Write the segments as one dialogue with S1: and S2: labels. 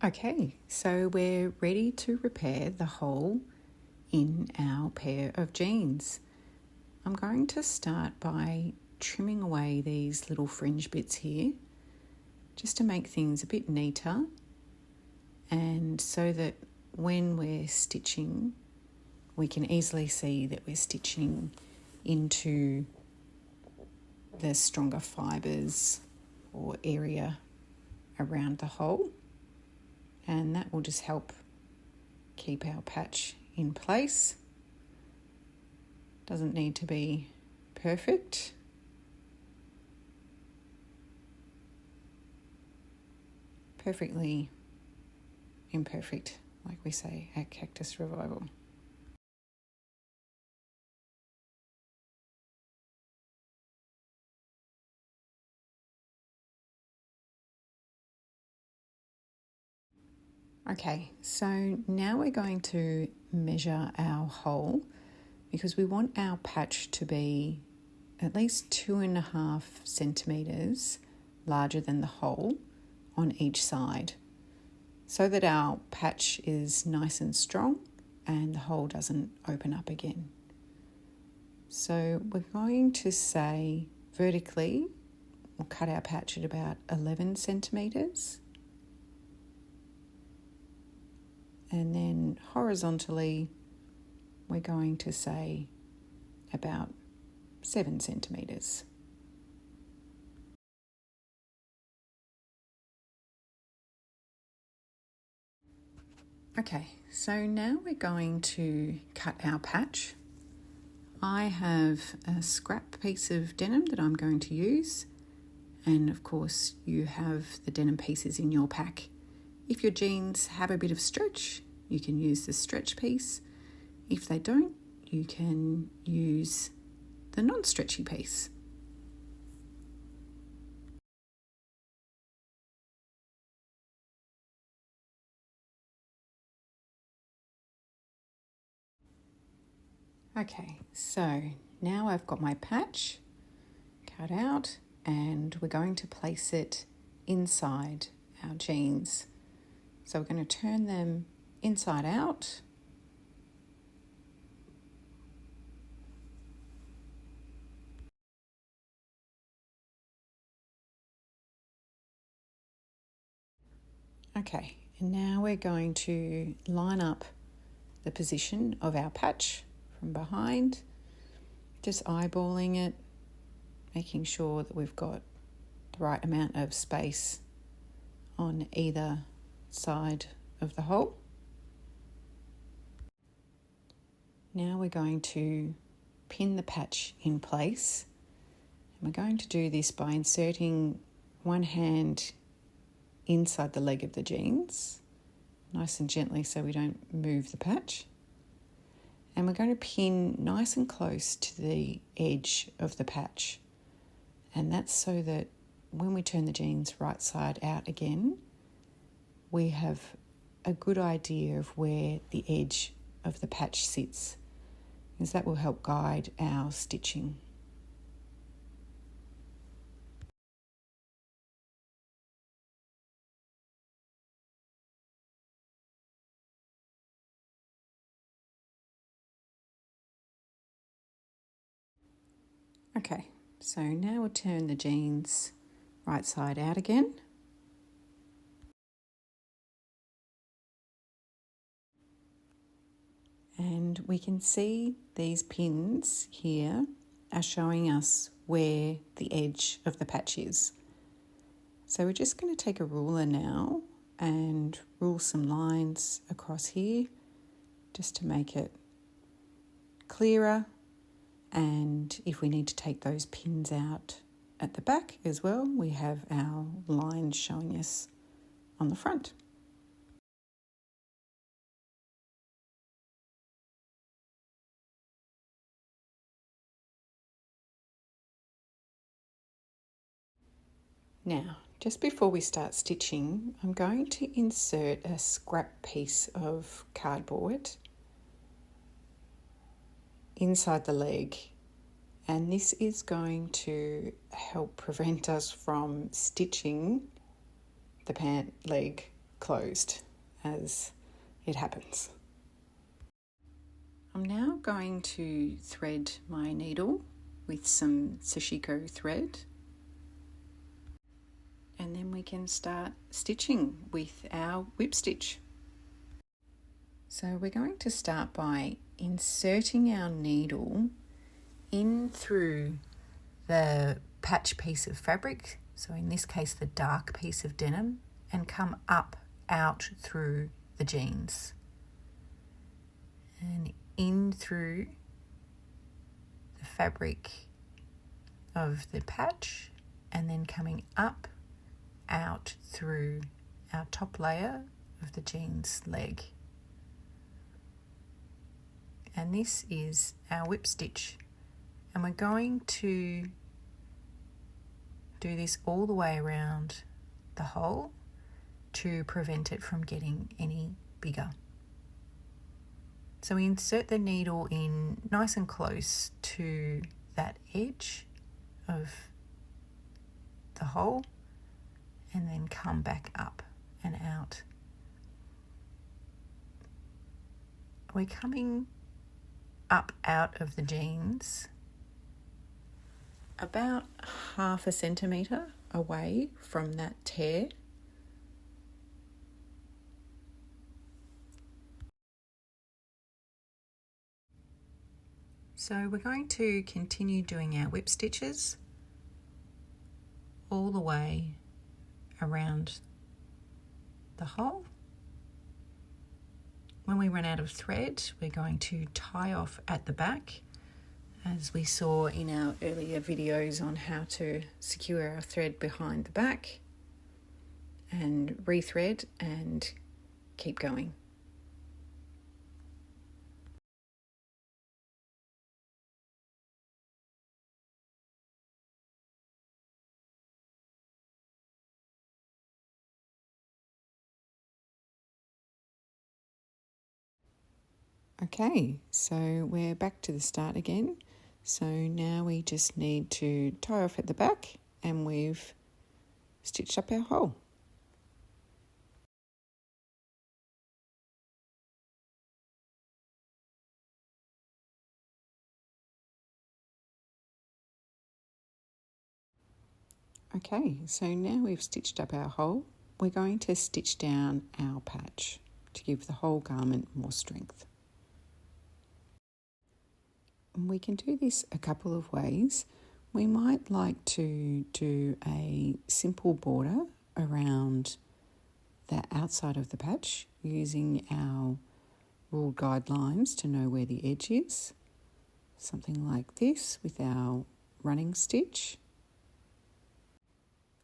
S1: Okay, so we're ready to repair the hole in our pair of jeans. I'm going to start by trimming away these little fringe bits here, just to make things a bit neater, and so that when we're stitching, we can easily see that we're stitching into the stronger fibres or area around the hole, and that will just help keep our patch in place. Doesn't need to be perfect. Perfectly imperfect, like we say at Cactus Revival. Okay, so now we're going to measure our hole because we want our patch to be at least 2.5 centimetres larger than the hole on each side, so that our patch is nice and strong and the hole doesn't open up again. So we're going to say vertically, we'll cut our patch at about 11 centimetres. And then horizontally, we're going to say about 7 centimetres. Okay, so now we're going to cut our patch. I have a scrap piece of denim that I'm going to use, and of course you have the denim pieces in your pack. If your jeans have a bit of stretch, you can use the stretch piece. If they don't, you can use the non-stretchy piece. Okay, so now I've got my patch cut out and we're going to place it inside our jeans. So we're going to turn them inside out. Okay, and now we're going to line up the position of our patch from behind, just eyeballing it, making sure that we've got the right amount of space on either side of the hole. Now we're going to pin the patch in place, and we're going to do this by inserting one hand inside the leg of the jeans, nice and gently so we don't move the patch. And we're going to pin nice and close to the edge of the patch. And that's so that when we turn the jeans right side out again, we have a good idea of where the edge of the patch sits, because that will help guide our stitching. Okay, so now we'll turn the jeans right side out again. And we can see these pins here are showing us where the edge of the patch is. So we're just going to take a ruler now and rule some lines across here just to make it clearer. And if we need to take those pins out at the back as well, we have our lines showing us on the front. Now, just before we start stitching, I'm going to insert a scrap piece of cardboard inside the leg, and this is going to help prevent us from stitching the pant leg closed as it happens. I'm now going to thread my needle with some sashiko thread, and then we can start stitching with our whip stitch. So we're going to start by inserting our needle in through the patch piece of fabric, so in this case the dark piece of denim, and come up out through the jeans and in through the fabric of the patch, and then coming up out through our top layer of the jeans leg. And this is our whip stitch, and we're going to do this all the way around the hole to prevent it from getting any bigger. So we insert the needle in nice and close to that edge of the hole, and then come back up and out. We're coming up out of the jeans about 1/2 centimetre away from that tear. So we're going to continue doing our whip stitches all the way around the hole. When we run out of thread, we're going to tie off at the back, as we saw in our earlier videos on how to secure our thread behind the back, and rethread and keep going. Okay, so we're back to the start again. So now we just need to tie off at the back, and we've stitched up our hole. Okay, so now we've stitched up our hole, we're going to stitch down our patch to give the whole garment more strength. We can do this a couple of ways. We might like to do a simple border around the outside of the patch using our ruled guidelines to know where the edge is. Something like this with our running stitch.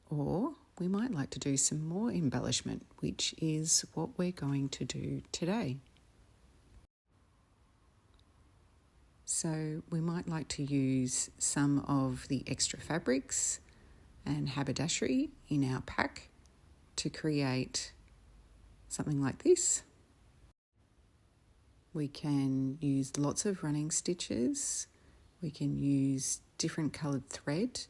S1: Or we might like to do some more embellishment, which is what we're going to do today. So we might like to use some of the extra fabrics and haberdashery in our pack to create something like this. We can use lots of running stitches, we can use different coloured thread,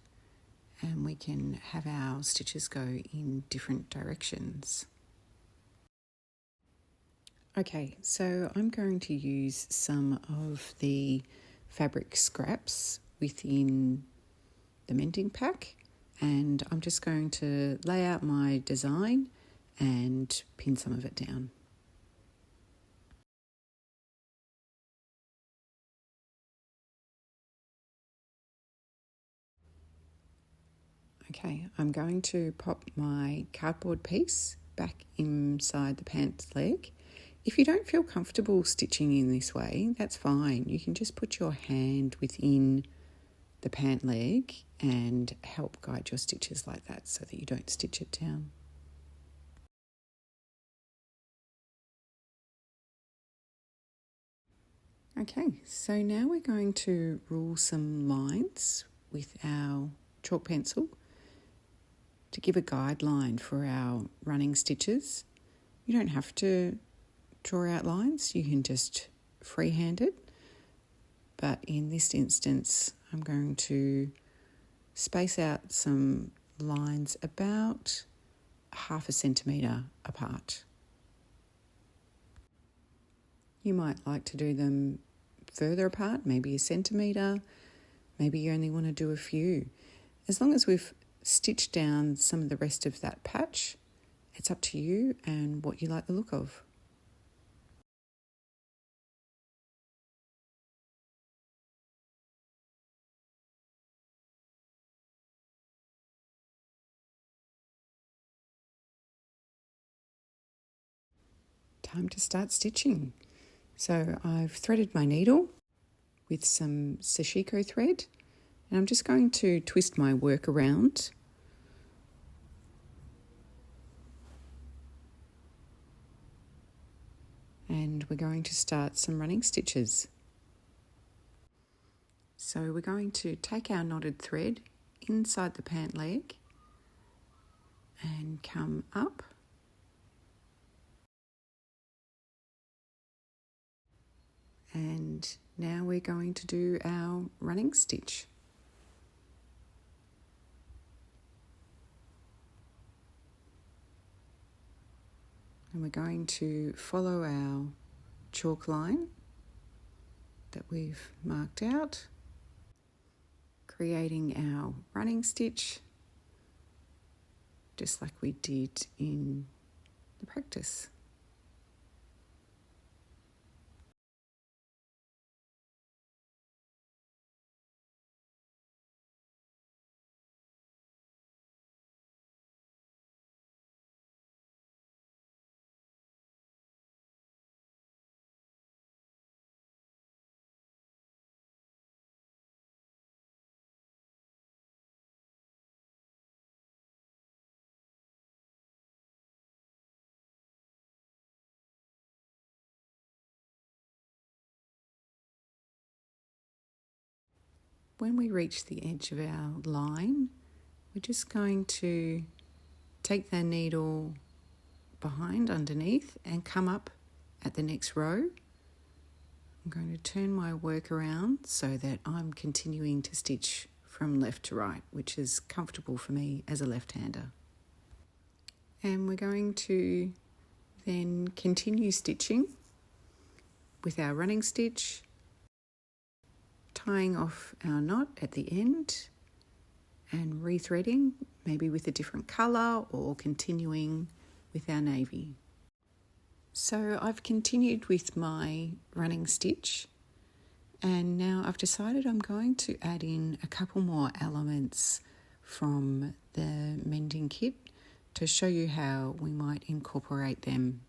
S1: and we can have our stitches go in different directions. Okay, so I'm going to use some of the fabric scraps within the mending pack, and I'm just going to lay out my design and pin some of it down. Okay, I'm going to pop my cardboard piece back inside the pants leg. If you don't feel comfortable stitching in this way, that's fine. You can just put your hand within the pant leg and help guide your stitches like that so that you don't stitch it down. Okay, so now we're going to rule some lines with our chalk pencil to give a guideline for our running stitches. You don't have to draw out lines, you can just freehand it, but in this instance I'm going to space out some lines about half a centimetre apart. You might like to do them further apart, maybe a centimetre, maybe you only want to do a few. As long as we've stitched down some of the rest of that patch, it's up to you and what you like the look of. Time to start stitching. So I've threaded my needle with some sashiko thread, and I'm just going to twist my work around. And we're going to start some running stitches. So we're going to take our knotted thread inside the pant leg and come up. And now we're going to do our running stitch. And we're going to follow our chalk line that we've marked out, creating our running stitch just like we did in the practice. When we reach the edge of our line, we're just going to take the needle behind underneath and come up at the next row. I'm going to turn my work around so that I'm continuing to stitch from left to right, which is comfortable for me as a left-hander. And we're going to then continue stitching with our running stitch, tying off our knot at the end and rethreading, maybe with a different colour or continuing with our navy. So I've continued with my running stitch, and now I've decided I'm going to add in a couple more elements from the mending kit to show you how we might incorporate them.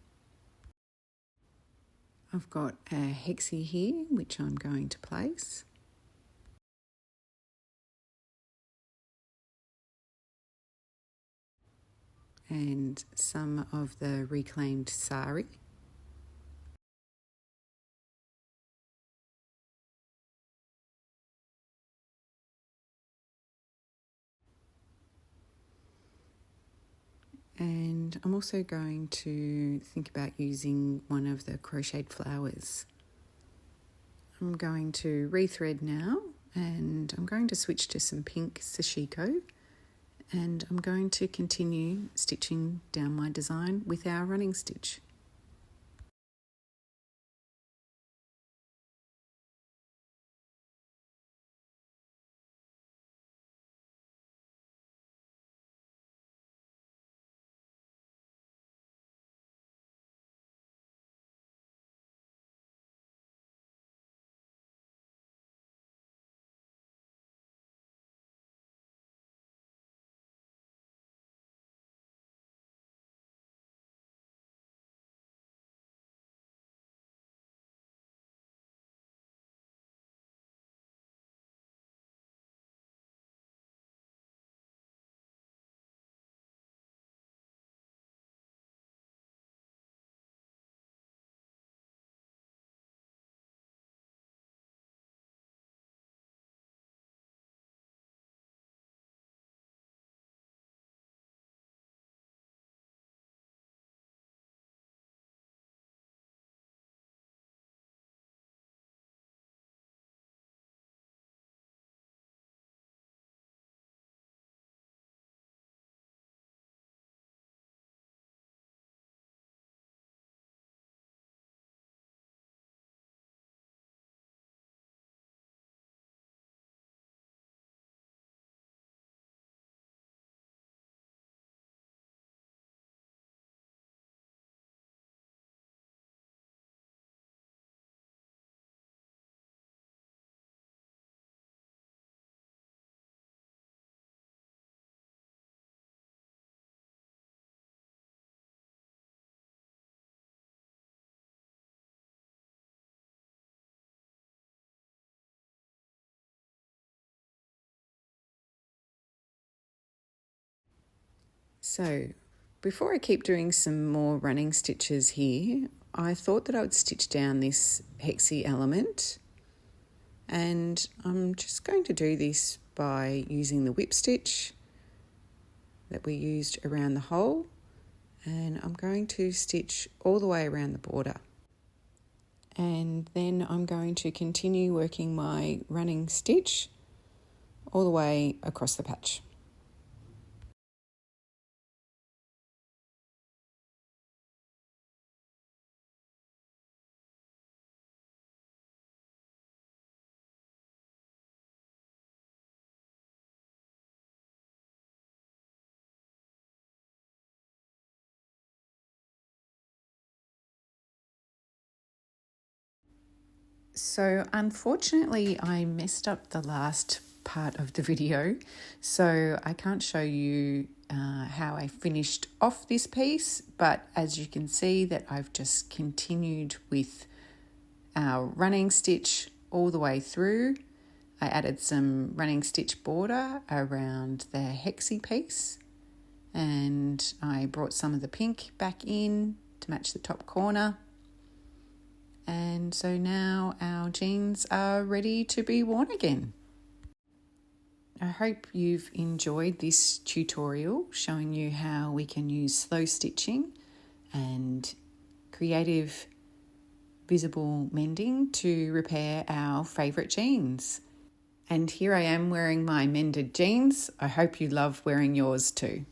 S1: I've got a hexie here which I'm going to place. And some of the reclaimed sari. And I'm also going to think about using one of the crocheted flowers. I'm going to rethread now, and I'm going to switch to some pink sashiko, and I'm going to continue stitching down my design with our running stitch. So before I keep doing some more running stitches here, I thought that I would stitch down this hexy element, and I'm just going to do this by using the whip stitch that we used around the hole, and I'm going to stitch all the way around the border. And then I'm going to continue working my running stitch all the way across the patch. So unfortunately, I messed up the last part of the video, so I can't show you how I finished off this piece, but as you can see that I've just continued with our running stitch all the way through. I added some running stitch border around the hexy piece, and I brought some of the pink back in to match the top corner. And so now our jeans are ready to be worn again. I hope you've enjoyed this tutorial showing you how we can use slow stitching and creative visible mending to repair our favourite jeans. And here I am wearing my mended jeans. I hope you love wearing yours too.